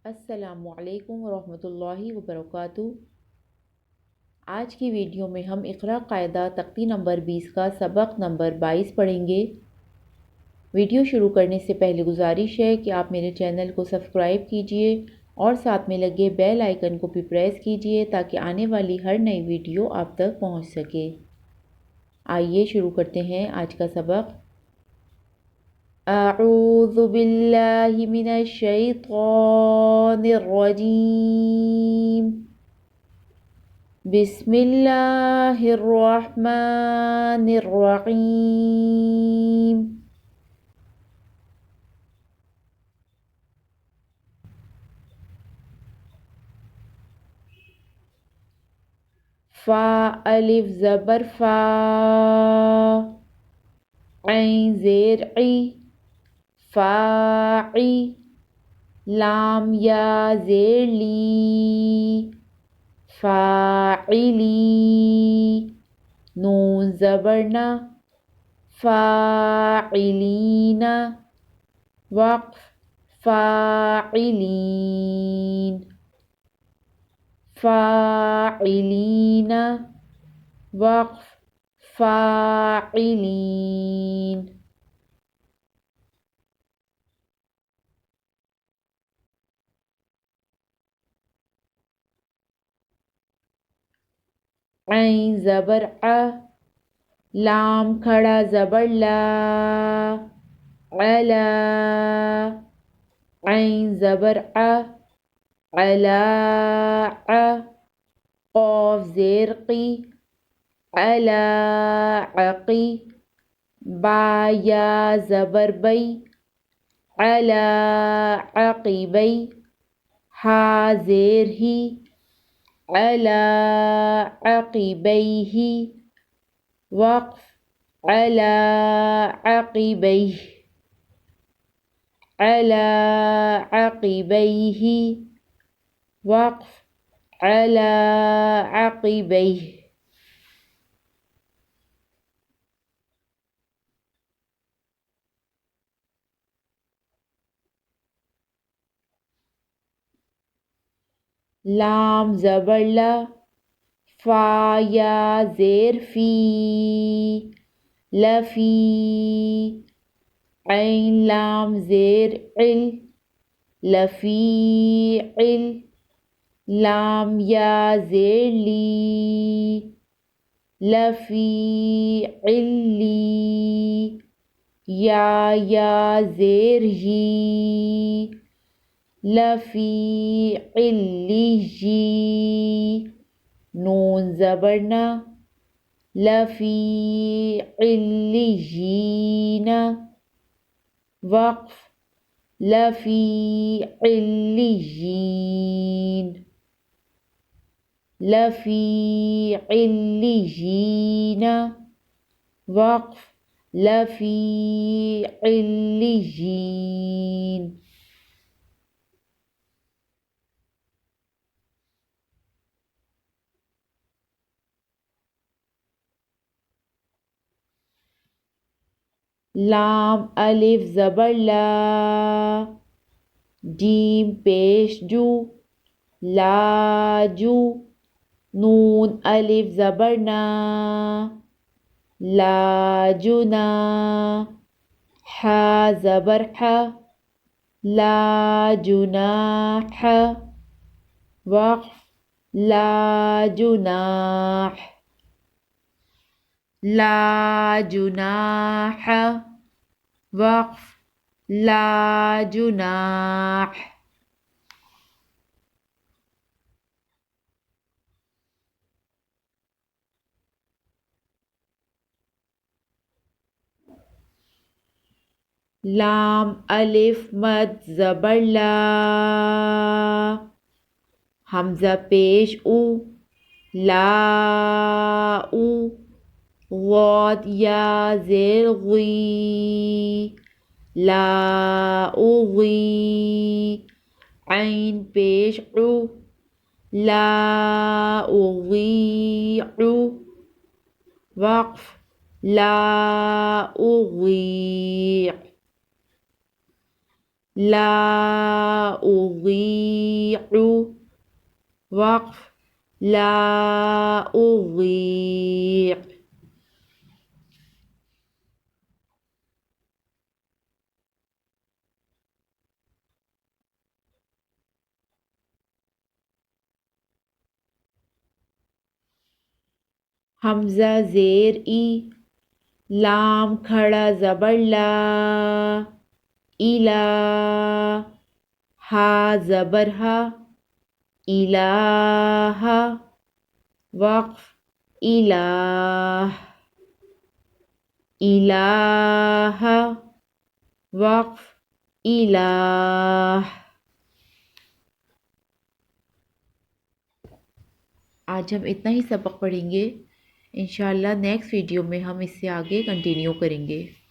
السلام علیکم ورحمۃ اللہ وبرکاتہ۔ آج کی ویڈیو میں ہم اقرا قاعدہ تختی نمبر 20 کا سبق نمبر 22 پڑھیں گے۔ ویڈیو شروع کرنے سے پہلے گزارش ہے کہ آپ میرے چینل کو سبسکرائب کیجئے اور ساتھ میں لگے بیل آئیکن کو بھی پریس کیجئے تاکہ آنے والی ہر نئی ویڈیو آپ تک پہنچ سکے۔ آئیے شروع کرتے ہیں آج کا سبق۔ اعوذ باللہ من الشیطان الرجیم، بسم اللہ الرحمن الرحیم۔ فا الف زبر فا، عین زیر عی، فاعی، لام یا زیر لی، فاعلی، نون زبر نا، فاعلین، وقف، فاعلین، فاعلین، وقف، فاعلین۔ عین زبر ع، لام کھڑا زبر لا، علا، عین زبر ع، علا ع، قاف زیر قی، علا عقی، با یا زبر بی، علا عقبی، ہا زیر ہی، علا عقبیہ، وقف، علا عقبیہ، علا عقبیہ، وقف، علا عقبیہ۔ لام زبر لا، فا یا زیر فی، لفی، عین لام زیر عل، لفیعل، لام یا زیر لی، لفیعلی، یا زیر ہی، لفیعلی، نون زبر نا، لفیعلیین، وقف، لفیعلیین، لفیعلیین، وقف، لفیعلیین۔ لام الف زبر لا، جیم پیش جو، لاجو، نون الف زبر نا، لاجنا، حا زبر حا، لا جناح، وقف، لا جناح، لا جناح، وقف، لا جناح۔ لام الف مد زبر لا، حمزہ پیش او، لا او، غاد یا زیر غی، لا اغی، عین پیش عو، لا اغیع، وقف، لا اغیع، لا أضيع. وقف لا أضيع. حمزہ زیر ای، لام کھڑا زبر لا، الا، ہا زبر ہا، الہ، وقف الہ، الہ، وقف الہ. آج ہم اتنا ہی سبق پڑھیں گے. انشاءاللہ نیکسٹ ویڈیو میں ہم اس سے آگے کنٹینیو کریں گے.